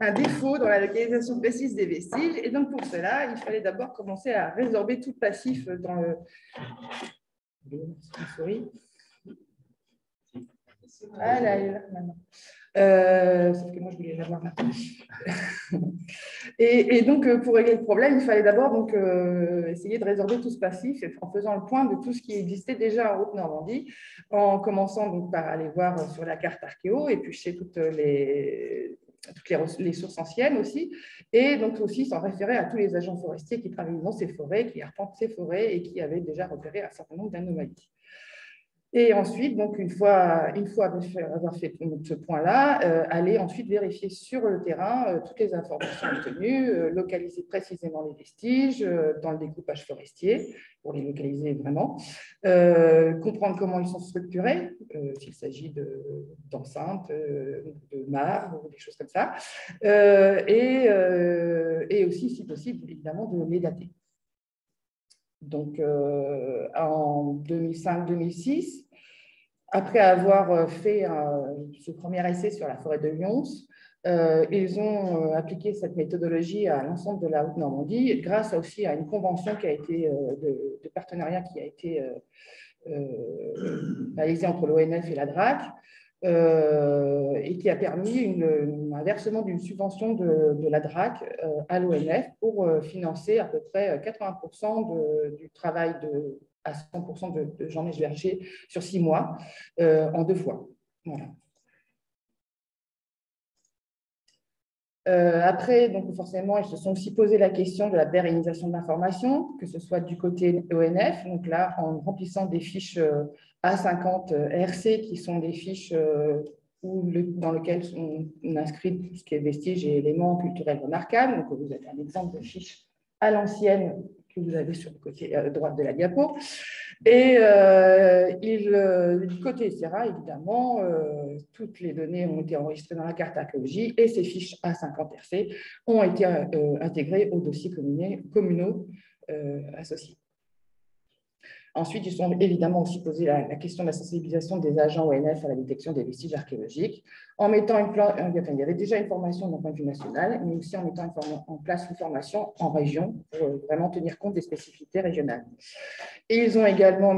un défaut dans la localisation précise des vestiges. Et donc, pour cela, il fallait d'abord commencer à résorber tout passif dans le... Ah là, elle est là maintenant. Sauf que moi, je voulais l'avoir maintenant. Et donc, pour régler le problème, il fallait d'abord donc, essayer de résorber tout ce passif en faisant le point de tout ce qui existait déjà en Haute-Normandie, en commençant donc par aller voir sur la carte archéo, éplucher toutes les sources anciennes aussi, et donc aussi s'en référer à tous les agents forestiers qui travaillent dans ces forêts, qui arpentent ces forêts et qui avaient déjà repéré un certain nombre d'anomalies. Et ensuite, donc une fois avoir fait ce point-là, aller ensuite vérifier sur le terrain toutes les informations obtenues, localiser précisément les vestiges dans le découpage forestier, pour les localiser vraiment, comprendre comment ils sont structurés, s'il s'agit d'enceintes, de mares, ou des choses comme ça, et aussi, si possible, évidemment, de les dater. Donc, en 2005-2006, après avoir fait ce premier essai sur la forêt de Lyons, ils ont appliqué cette méthodologie à l'ensemble de la Haute-Normandie grâce aussi à une convention qui a été, de partenariat qui a été réalisée entre l'ONF et la DRAC, et qui a permis un versement d'une subvention de la DRAC à l'ONF pour financer à peu près 80% du travail à 100% de Jean-Michel Berger sur 6 mois, en 2 fois. Voilà. Après, donc forcément, ils se sont aussi posé la question de la pérennisation de l'information, que ce soit du côté ONF, donc là, en remplissant des fiches A50 RC, qui sont des fiches dans lesquelles on inscrit tout ce qui est vestiges et éléments culturels remarquables. Donc, vous avez un exemple de fiche à l'ancienne que vous avez sur le côté droit de la diapo. Et du côté SERA, évidemment, toutes les données ont été enregistrées dans la carte archéologie et ces fiches A50 RC ont été intégrées aux dossiers communaux associés. Ensuite, ils sont évidemment aussi posé la question de la sensibilisation des agents ONF à la détection des vestiges archéologiques, en mettant il y avait déjà une formation d'un point de vue national, mais aussi en mettant en place une formation en région pour vraiment tenir compte des spécificités régionales. Et ils ont également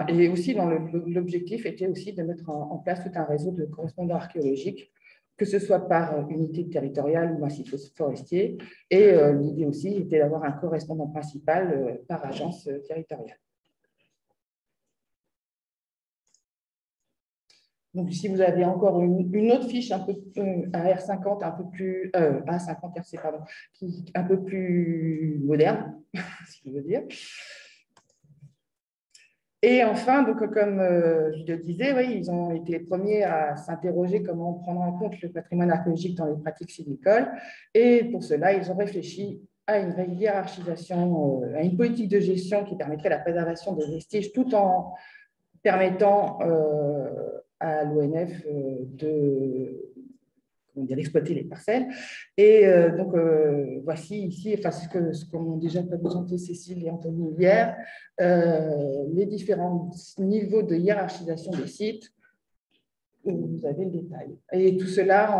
et aussi dans l'objectif était aussi de mettre en place tout un réseau de correspondants archéologiques, que ce soit par unité territoriale ou massif forestier. Et l'idée aussi était d'avoir un correspondant principal par agence territoriale. Donc, si vous avez encore une autre fiche un peu AR50, un peu plus A50 RC, pardon, un peu plus moderne, si je veux dire. Et enfin, donc, comme je le disais, oui, ils ont été les premiers à s'interroger comment prendre en compte le patrimoine archéologique dans les pratiques sylvicoles. Et pour cela, ils ont réfléchi à une hiérarchisation, à une politique de gestion qui permettrait la préservation des vestiges tout en permettant à l'ONF d'exploiter les parcelles. Et donc, voici ici, enfin, ce qu'ont déjà présenté Cécile et Anthony hier, les différents niveaux de hiérarchisation des sites, où vous avez le détail. Et tout cela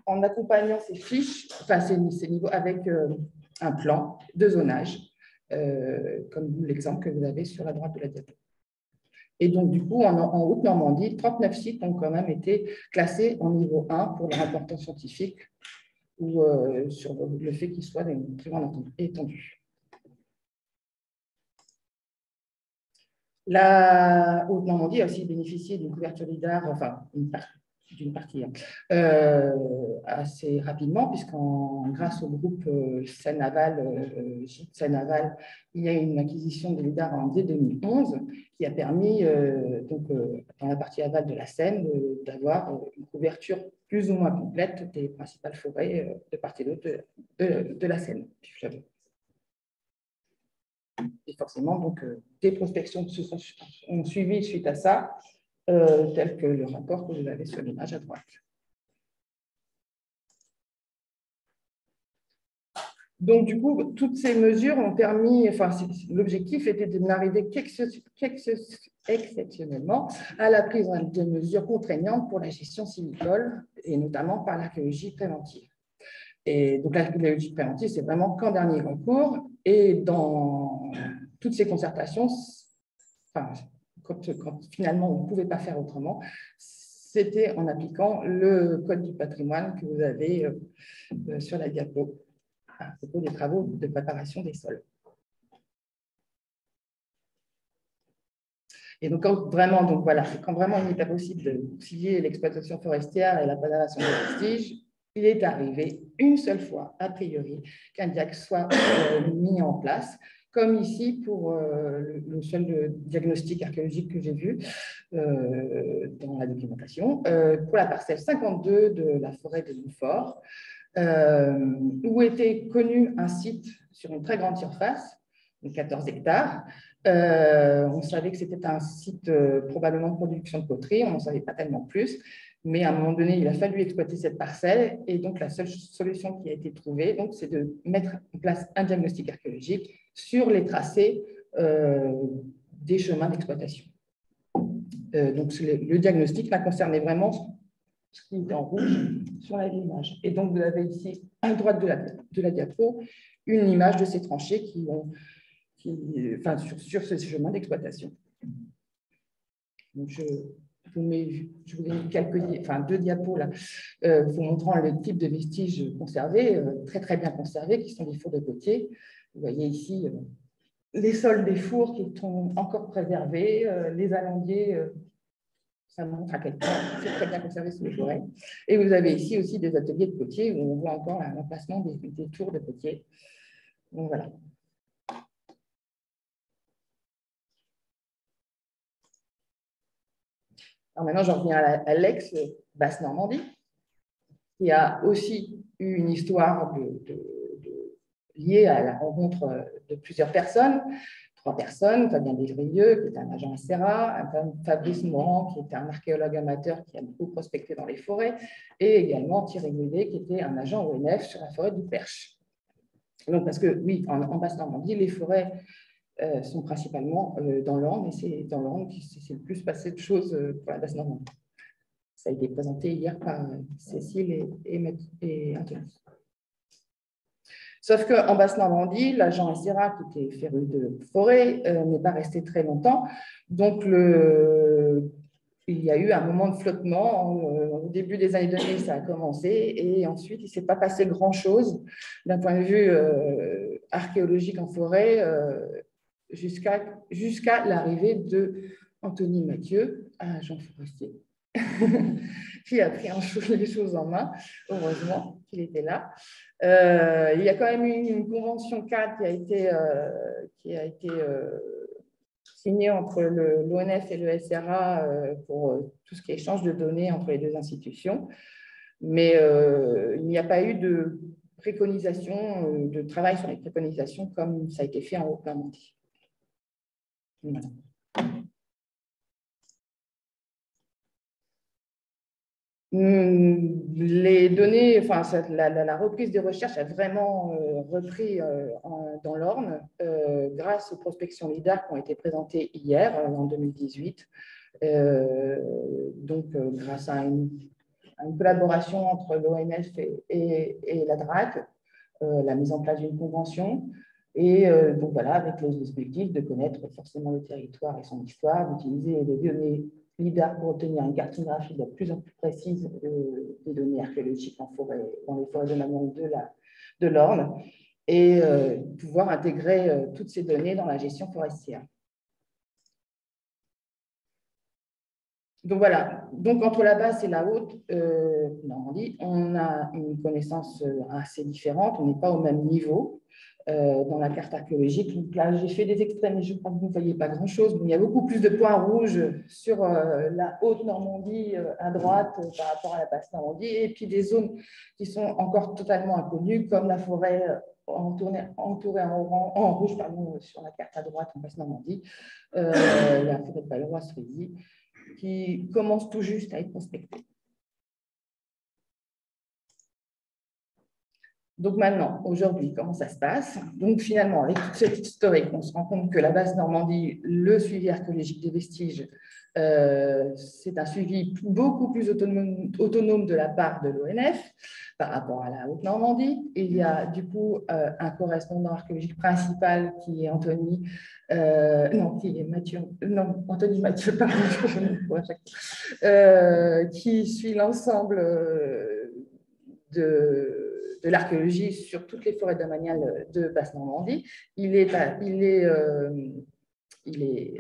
en accompagnant ces fiches, enfin ces niveaux avec un plan de zonage, comme l'exemple que vous avez sur la droite de la diapo. Et donc, du coup, en Haute-Normandie, 39 sites ont quand même été classés en niveau 1 pour leur importance scientifique ou sur le fait qu'ils soient d'une très grande étendue. La Haute-Normandie a aussi bénéficié d'une couverture lidar, enfin, d'une partie, assez rapidement, grâce au groupe Seine-Aval, Seine-Aval, il y a eu une acquisition de lidar dès 2011 qui a permis, dans la partie aval de la Seine, d'avoir une couverture plus ou moins complète des principales forêts de part et d'autre de la Seine. Et forcément, donc, des prospections ont suivi suite à ça, tel que le rapport que vous avez sur l'image à droite. Donc, du coup, toutes ces mesures ont permis, enfin, l'objectif était de n'arriver qu'exceptionnellement à la prise de mesures contraignantes pour la gestion sylvicole, et notamment par l'archéologie préventive. Et donc, l'archéologie préventive, c'est vraiment qu'en dernier recours, et dans toutes ces concertations, enfin, quand finalement on ne pouvait pas faire autrement, c'était en appliquant le Code du patrimoine que vous avez sur la diapo à propos des travaux de préparation des sols. Et donc, quand vraiment il n'était pas possible de concilier l'exploitation forestière et la préservation des vestiges, il est arrivé une seule fois, a priori, qu'un diag soit mis en place, comme ici pour le seul diagnostic archéologique que j'ai vu dans la documentation, pour la parcelle 52 de la forêt de Montfort, où était connu un site sur une très grande surface, de 14 hectares. On savait que c'était un site probablement de production de poterie, on n'en savait pas tellement plus, mais à un moment donné, il a fallu exploiter cette parcelle, et donc la seule solution qui a été trouvée, c'est de mettre en place un diagnostic archéologique sur les tracés des chemins d'exploitation. Donc le diagnostic va concerner vraiment ce qui est en rouge sur l'image. Et donc, vous avez ici, à droite de la diapo, une image de ces tranchées sur ce chemin d'exploitation. Donc, je vous ai mis deux diapos là, vous montrant le type de vestiges conservés, très très bien conservés, qui sont des fours de potier. Vous voyez ici les sols des fours qui sont encore préservés, les alandiers. Ça montre à quel point c'est très bien conservé sous les forêts. Et vous avez ici aussi des ateliers de potier où on voit encore l'emplacement des tours de potier. Donc voilà. Alors maintenant, j'en reviens à l'ex-Basse-Normandie, qui a aussi eu une histoire liée à la rencontre de plusieurs personnes. 3 personnes, Fabien Desvrieux, qui était un agent SRA, Fabrice Morand, qui était un archéologue amateur qui a beaucoup prospecté dans les forêts, et également Thierry Goudet, qui était un agent ONF sur la forêt du Perche. Donc, parce que oui, en Basse-Normandie, les forêts sont principalement dans l'Orne, et c'est dans l'Orne qu'il s'est le plus passé de choses pour la Basse-Normandie. Ça a été présenté hier par Cécile et Anthony. Sauf qu'en Basse-Normandie, l'agent SRA, qui était féru de forêt, n'est pas resté très longtemps. Donc, il y a eu un moment de flottement. Au début des années 2000, ça a commencé. Et ensuite, il ne s'est pas passé grand-chose d'un point de vue archéologique en forêt jusqu'à l'arrivée d'Anthony Mathieu, un agent forestier, qui a pris les choses en main. Heureusement qu'il était là. Il y a quand même eu une convention cadre qui a été signée entre l'ONF et le SRA pour tout ce qui est échange de données entre les deux institutions. Mais il n'y a pas eu de préconisation, de travail sur les préconisations comme ça a été fait en Haute-Normandie. Voilà. Les données, enfin, la reprise des recherches a vraiment repris dans l'Orne grâce aux prospections LIDAR qui ont été présentées hier, en 2018. Grâce à une collaboration entre l'ONF et la DRAC, la mise en place d'une convention. Et donc voilà, avec les objectifs de connaître forcément le territoire et son histoire, d'utiliser les données LIDAR pour obtenir une cartographie de plus en plus précise des données archéologiques dans les forêts de l'amont de l'Orne, et pouvoir intégrer toutes ces données dans la gestion forestière. Donc voilà, donc entre la basse et la haute Normandie, on a une connaissance assez différente, on n'est pas au même niveau dans la carte archéologique. Donc là, j'ai fait des extraits, mais je crois que vous ne voyez pas grand-chose. Il y a beaucoup plus de points rouges sur la haute Normandie à droite par rapport à la basse Normandie, et puis des zones qui sont encore totalement inconnues, comme la forêt entourée en rouge sur la carte à droite en basse Normandie, la forêt de Balleroy-Soisy, qui commence tout juste à être prospectée. Donc maintenant, aujourd'hui, comment ça se passe? Donc finalement, avec toute cette historique, on se rend compte que la base Normandie, le suivi archéologique des vestiges, c'est un suivi beaucoup plus autonome de la part de l'ONF par rapport à la Haute-Normandie. Il y a du coup un correspondant archéologique principal qui est Anthony, non, qui est Mathieu, non, Anthony Mathieu, pardon, qui suit l'ensemble de l'archéologie sur toutes les forêts domaniales de Basse-Normandie. Il est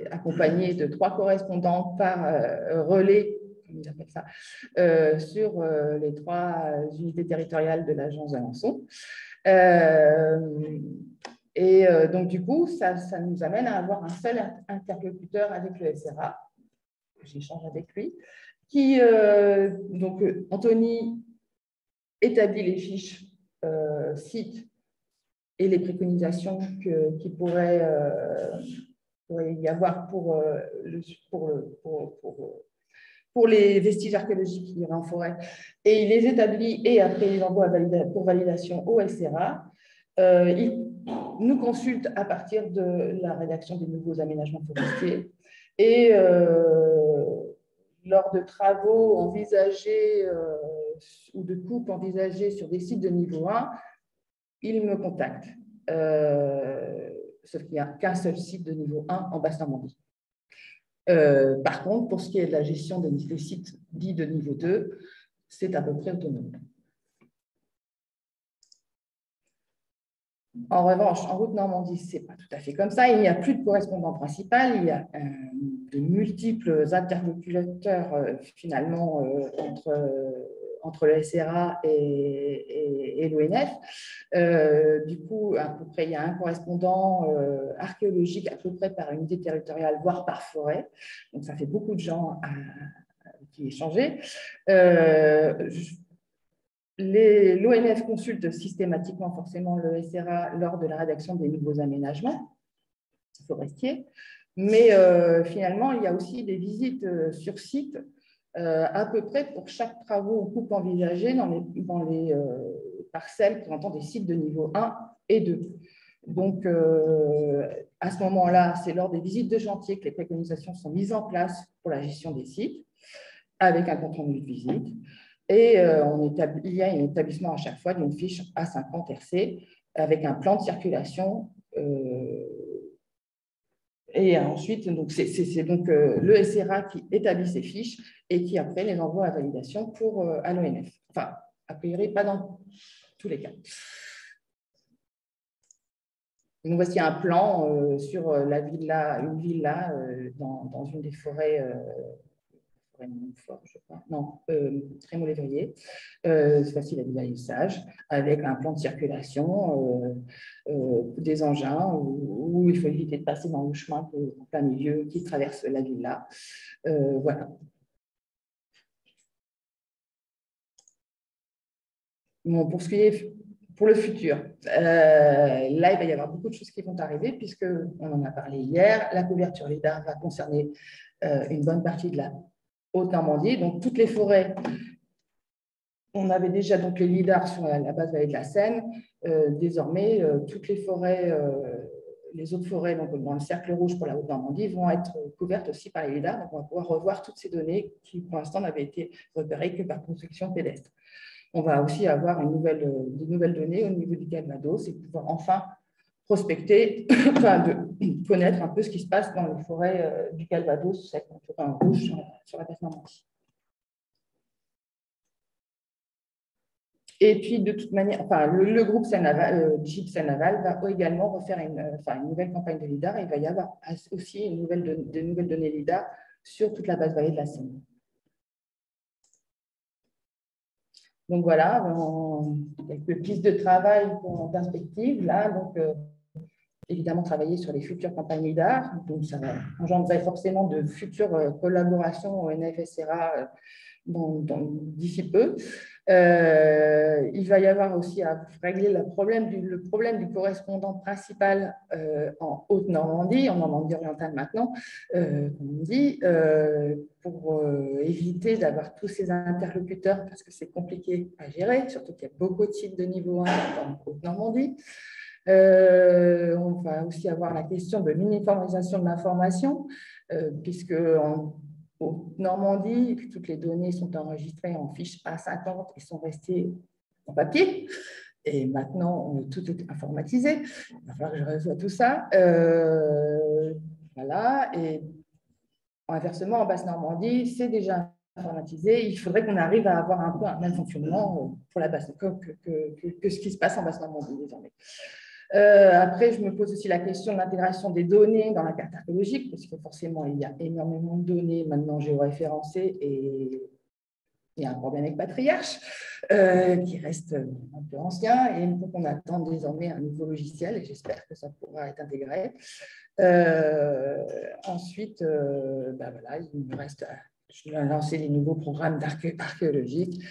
accompagné de 3 correspondants par relais, comme ils appellent ça, sur les 3 unités territoriales de l'agence d'Alençon. Donc, du coup, ça nous amène à avoir un seul interlocuteur avec le SRA. J'échange avec lui. Donc, Anthony établit les fiches sites et les préconisations qu'il pourrait y avoir pour les vestiges archéologiques qui iraient en forêt. Et il les établit et après il les envoie pour validation au SRA. Il nous consulte à partir de la rédaction des nouveaux aménagements forestiers. Et lors de travaux envisagés ou de coupes envisagées sur des sites de niveau 1, il me contacte. Sauf qu'il n'y a qu'un seul site de niveau 1 en Basse-Normandie. Par contre, pour ce qui est de la gestion des sites dits de niveau 2, c'est à peu près autonome. En revanche, en Haute-Normandie, ce n'est pas tout à fait comme ça. Il n'y a plus de correspondant principal. Il y a de multiples interlocuteurs finalement entre le SRA et l'ONF. Du coup, à peu près, il y a un correspondant archéologique à peu près par unité territoriale, voire par forêt. Donc, ça fait beaucoup de gens qui échangent. L'ONF consulte systématiquement forcément le SRA lors de la rédaction des nouveaux aménagements forestiers, mais finalement, il y a aussi des visites sur site à peu près pour chaque travaux ou coupe envisagée dans les parcelles présentant des sites de niveau 1 et 2. Donc, à ce moment-là, c'est lors des visites de chantier que les préconisations sont mises en place pour la gestion des sites, avec un compte-rendu de visite. Et il y a un établissement à chaque fois d'une fiche A50 RC avec un plan de circulation. Et ensuite, c'est donc le SRA qui établit ces fiches et qui après les envoie à validation à l'ONF. Enfin, a priori, pas dans tous les cas. Donc, voici un plan sur une villa dans une des forêts. Je crois. Non, Trémaux-Lévrier. C'est facile à villa Sage, avec un plan de circulation, des engins où il faut éviter de passer dans le chemin en plein milieu qui traverse la villa. Voilà. Bon, pour le futur, là, il va y avoir beaucoup de choses qui vont arriver, puisqu'on en a parlé hier. La couverture LIDAR va concerner une bonne partie de la Haute-Normandie, donc toutes les forêts. On avait déjà donc les lidars sur la base vallée de la Seine. Désormais, toutes les forêts, les autres forêts donc dans le cercle rouge pour la Haute-Normandie vont être couvertes aussi par les lidars. Donc, on va pouvoir revoir toutes ces données qui, pour l'instant, n'avaient été repérées que par prospection pédestre. On va aussi avoir de nouvelles données au niveau du Calvados et pouvoir enfin prospecter, enfin de connaître un peu ce qui se passe dans les forêts du Calvados, cette forêt en rouge sur la Basse-Normandie. Et puis, de toute manière, enfin, le groupe GIP Seine-Aval va également refaire une nouvelle campagne de LIDAR et il va y avoir aussi de nouvelles données LIDAR sur toute la basse vallée de la Seine. Donc voilà, quelques pistes de travail en perspective. Là, donc, évidemment travailler sur les futures campagnes LIDAR, donc ça engendrerait forcément de futures collaborations ONF-SRA d'ici peu. Il va y avoir aussi à régler le problème du correspondant principal en Haute-Normandie, en Normandie orientale maintenant, comme on dit, pour éviter d'avoir tous ces interlocuteurs, parce que c'est compliqué à gérer, surtout qu'il y a beaucoup de sites de niveau 1 en Haute-Normandie. On va aussi avoir la question de l'uniformisation de l'information, puisque en Normandie, toutes les données sont enregistrées en fiche A50 et sont restées en papier. Et maintenant, tout est informatisé. Il va falloir que je reçois tout ça. Voilà. Et inversement, en Basse-Normandie, c'est déjà informatisé. Il faudrait qu'on arrive à avoir un peu un même fonctionnement pour la Basse que ce qui se passe en Basse-Normandie désormais. Après, je me pose aussi la question de l'intégration des données dans la carte archéologique, parce que forcément, il y a énormément de données maintenant géoréférencées et il y a un problème avec Patriarche qui reste un peu ancien et donc on attend désormais un nouveau logiciel et j'espère que ça pourra être intégré. Ensuite, ben voilà, il me reste à lancer les nouveaux programmes d'archéologie